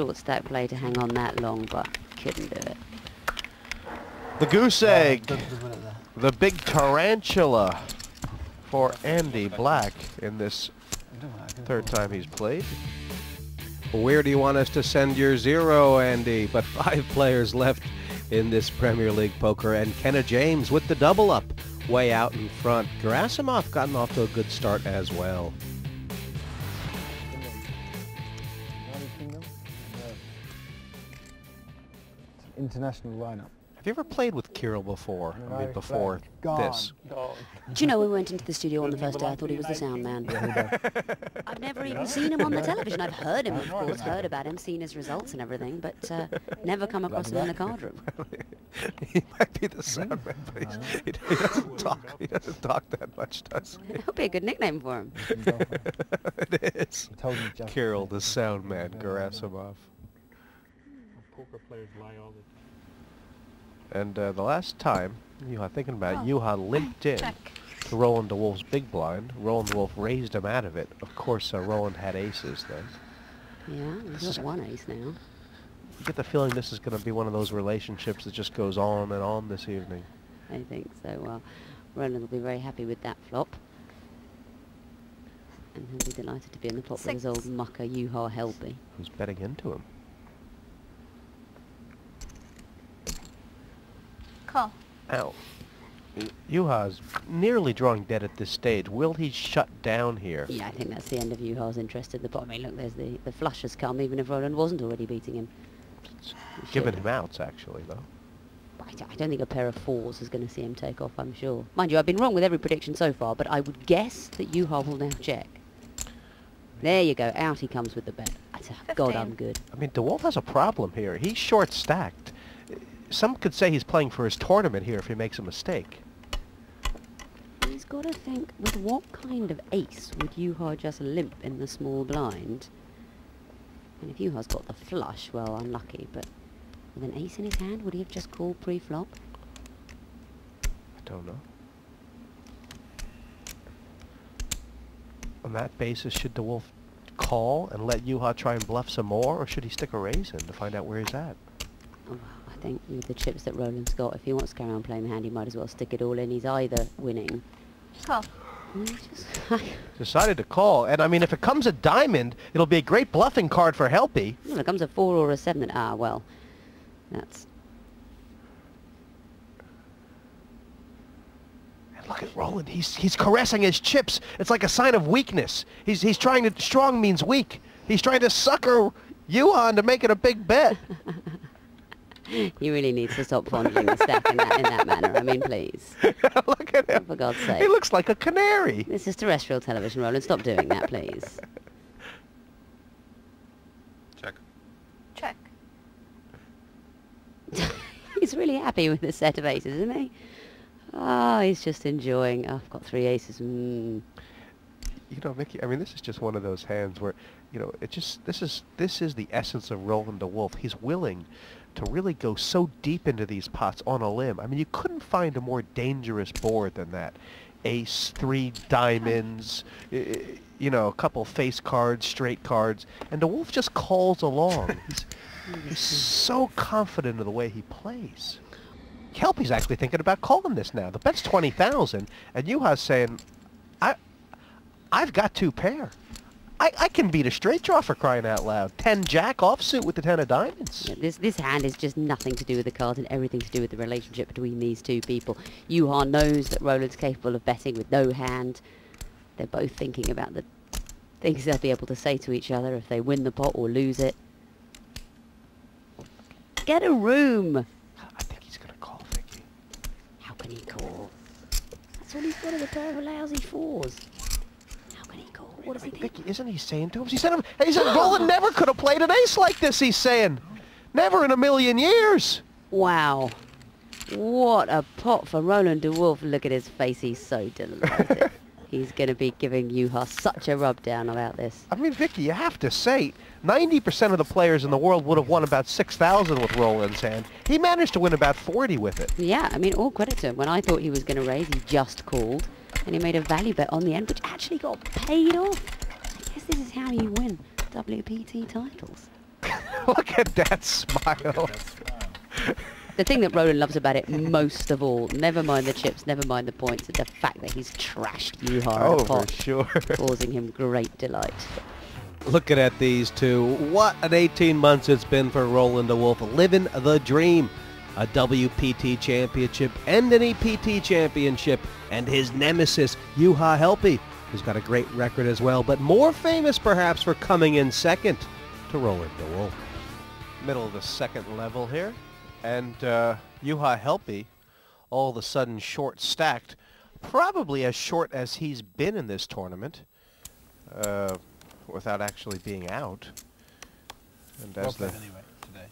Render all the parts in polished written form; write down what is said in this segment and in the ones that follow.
short stack play to hang on that long, but couldn't do it. The goose egg, the big tarantula for Andy Black in this third time he's played. Where do you want us to send your zero, Andy? But 5 players left in this Premier League poker, and Kenna James with the double up way out in front. Gerasimov gotten off to a good start as well. International lineup. Have you ever played with Kirill before? I mean, before this? Do you know, we went into the studio on the first day, I thought he was the sound man. I've never even seen him on the television. I've heard him, of course, heard about him, seen his results and everything, but never come across him in the card room. He might be the sound man, but he doesn't talk. He doesn't talk that much, does he? That would be a good nickname for him. It is. Kirill, the sound man, Gerasimov. Poker players lie all the time. And the last time, thinking about it, Juha limped in to Roland de Wolf's big blind. Roland de Wolf raised him out of it. Of course, Roland had aces then. Yeah, he's got one ace now. You get the feeling this is going to be one of those relationships that just goes on and on this evening. I think so. Well, Roland will be very happy with that flop. And he'll be delighted to be in the pot with his old mucker, Juha Helby. Who's betting into him? Call. Ow. Juha's nearly drawing dead at this stage. Will he shut down here? Yeah, I think that's the end of Juha's interest in the pot. I mean, look, there's the flush has come, even if Roland wasn't already beating him. Giving him outs, actually, though. I don't think a pair of 4s is going to see him take off, I'm sure. Mind you, I've been wrong with every prediction so far, but I would guess that Juha will now check. There you go, out he comes with the bet. God, I'm good. I mean, de Wolf has a problem here. He's short-stacked. Some could say he's playing for his tournament here if he makes a mistake. He's got to think, with what kind of ace would Juha just limp in the small blind? And if Juha's got the flush, well, unlucky, but with an ace in his hand, would he have just called pre-flop? I don't know. On that basis, should de Wolf call and let Juha try and bluff some more, or should he stick a raise in to find out where he's at? Oh, I think with the chips that Roland's got, if he wants to carry on playing the hand, he might as well stick it all in. He's either winning. Call. Decided to call, and I mean, if it comes a diamond, it'll be a great bluffing card for Helpy. Well, it comes a 4 or a 7, then, well, that's... And look at Roland, he's caressing his chips. It's like a sign of weakness. He's trying to, strong means weak. He's trying to sucker Juha into making a big bet. He really needs to stop fondling the stack in that manner. I mean, please. Look at him. For God's sake. He looks like a canary. This is terrestrial television, Roland. Stop doing that, please. Check. Check. He's really happy with this set of aces, isn't he? Oh, he's just enjoying. Oh, I've got 3 aces. You know, Mickey, I mean, this is just one of those hands where, you know, it just, this is the essence of Roland de Wolf. He's willing to really go so deep into these pots on a limb. I mean, you couldn't find a more dangerous board than that. Ace, 3 diamonds, you know, a couple face cards, straight cards, and de Wolf just calls along. He's so confident of the way he plays. Kelpie's actually thinking about calling this now. The bet's 20,000, and Juha's saying, I've got 2 pair. I can beat a straight draw for crying out loud. 10 jack offsuit with the 10 of diamonds. Yeah, this hand is just nothing to do with the cards and everything to do with the relationship between these two people. Juha knows that Roland's capable of betting with no hand. They're both thinking about the things they'll be able to say to each other if they win the pot or lose it. Get a room! I think he's going to call, Vicky. How can he call? That's all he's got is a pair of lousy 4s. What does he think? Vicky, isn't he saying to him? He said Roland never could have played an ace like this, he's saying. Never in a million years. Wow. What a pot for Roland de Wolf. Look at his face. He's so delighted. He's going to be giving Juha such a rub down about this. I mean, Vicky, you have to say, 90% of the players in the world would have won about 6,000 with Roland's hand. He managed to win about 40 with it. Yeah, I mean, all credit to him. When I thought he was going to raise, he just called. And he made a value bet on the end, which actually got paid off. I guess this is how you win WPT titles. Look at that smile. The thing that Roland loves about it most of all, never mind the chips, never mind the points, is the fact that he's trashed Yuha Oh, at a for pot, sure. causing him great delight. Looking at these two, what an 18 months it's been for Roland DeWolf, living the dream. A WPT championship and an EPT championship, and his nemesis, Juha Helppi, who's got a great record as well, but more famous perhaps for coming in second to Roland DeWolf. Middle of the second level here. And Juha Helppi, all of a sudden short stacked, probably as short as he's been in this tournament, without actually being out. And as the anyway today.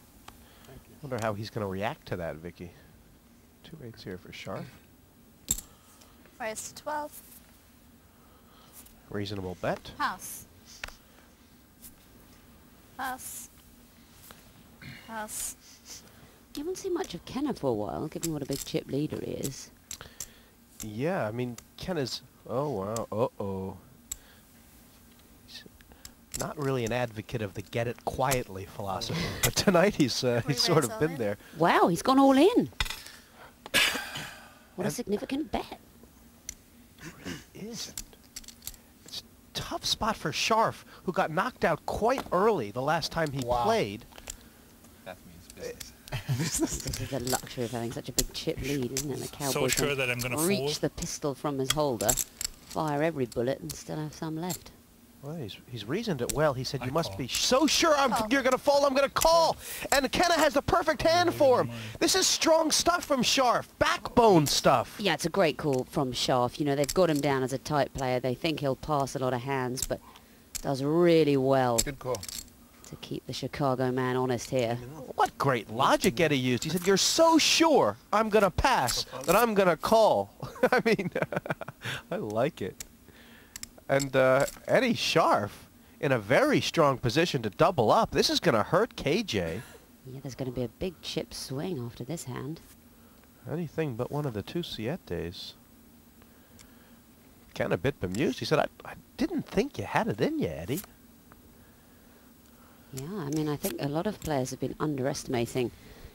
wonder how he's going to react to that, Vicky. 2-8s here for Sharf. Raise to 12. Reasonable bet. House. House. House. You haven't seen much of Kenna for a while, given what a big chip leader he is. Yeah, I mean, Ken is... Oh, wow. Uh-oh. He's not really an advocate of the get it quietly philosophy, but tonight he's sort raise of all been in? there. Wow, he's gone all in. What a And- significant bet. Isn't. It's a tough spot for Sharf, who got knocked out quite early the last time he played. That means business. This is the luxury of having such a big chip lead, isn't it? The cowboy So sure can that I'm gonna reach fold. the pistol from his holder, fire every bullet, and still have some left. Well, he's reasoned it well. He said, I "You must call. be so sure Call. you're going to fold. I'm going to call." And Kenna has the perfect hand for him. This is strong stuff from Sharf, backbone stuff. Yeah, it's a great call from Sharf. You know, they've got him down as a tight player. They think he'll pass a lot of hands, but does really well Good call. to keep the Chicago man honest here. What great logic Eddie used. He said, "You're so sure I'm going to pass that I'm going to call." I mean, I like it. And Eddie Sharf in a very strong position to double up. This is going to hurt KJ. Yeah, there's going to be a big chip swing after this hand. Anything but one of the two Sietes. Kind of a bit bemused. He said, I didn't think you had it in you, Eddie. Yeah, I mean, I think a lot of players have been underestimating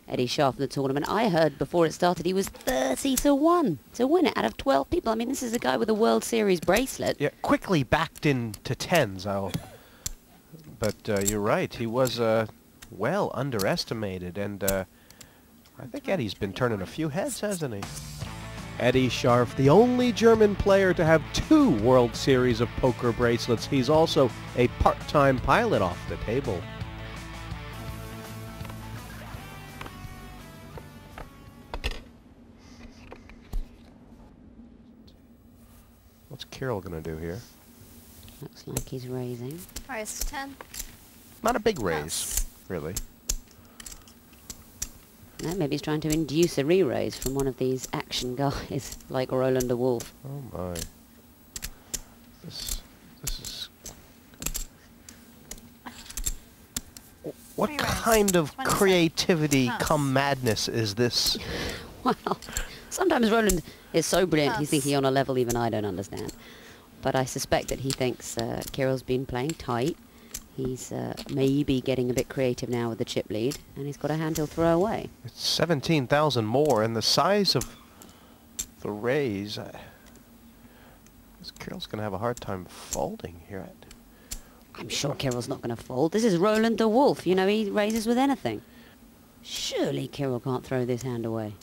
Eddie Sharf in the tournament. I heard before it started he was 30-1 to win it out of 12 people. I mean, this is a guy with a World Series bracelet. Yeah, quickly backed into tens. But you're right. He was well underestimated, and I think Eddie's been turning a few heads, hasn't he? Eddie Sharf, the only German player to have 2 World Series of Poker bracelets. He's also a part-time pilot off the table. What's Carroll going to do here? Looks like he's raising. Raise to 10. Not a big raise, House. really. No, maybe he's trying to induce a re-raise from one of these action guys like Roland DeWolf. Oh my. This is... What Re-raise. kind of 27. creativity House. come madness is this? Well, sometimes Roland is so brilliant he's House. thinking on a level even I don't understand. But I suspect that he thinks Kirill's been playing tight. He's maybe getting a bit creative now with the chip lead, and he's got a hand he'll throw away. It's 17,000 more, and the size of the raise... Carroll's going to have a hard time folding here. I'm sure Kirill's not going to fold. This is Roland DeWolf. You know, he raises with anything. Surely Kirill can't throw this hand away.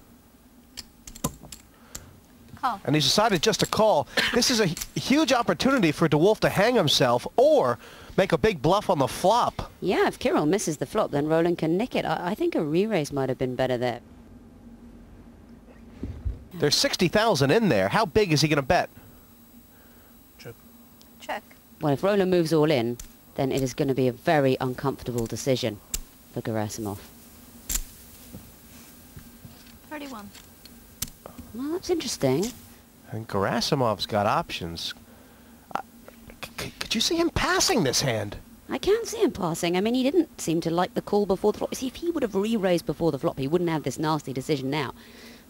Call. And he's decided just to call. This is a huge opportunity for DeWolf to hang himself or make a big bluff on the flop. Yeah, if Kirill misses the flop, then Roland can nick it. I think a re-raise might have been better there. There's 60,000 in there. How big is he going to bet? Check. Well, if Roland moves all in, then it is going to be a very uncomfortable decision for Gerasimov. 31. Well, that's interesting. And Gerasimov's got options. Could you see him passing this hand? I can see him passing. I mean, he didn't seem to like the call before the flop. See, if he would have re-raised before the flop, he wouldn't have this nasty decision now.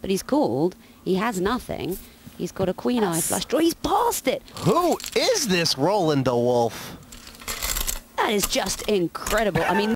But he's called. He has nothing. He's got a queen-eye Yes. flush draw. He's passed it. Who is this Roland DeWolf? That is just incredible. I mean...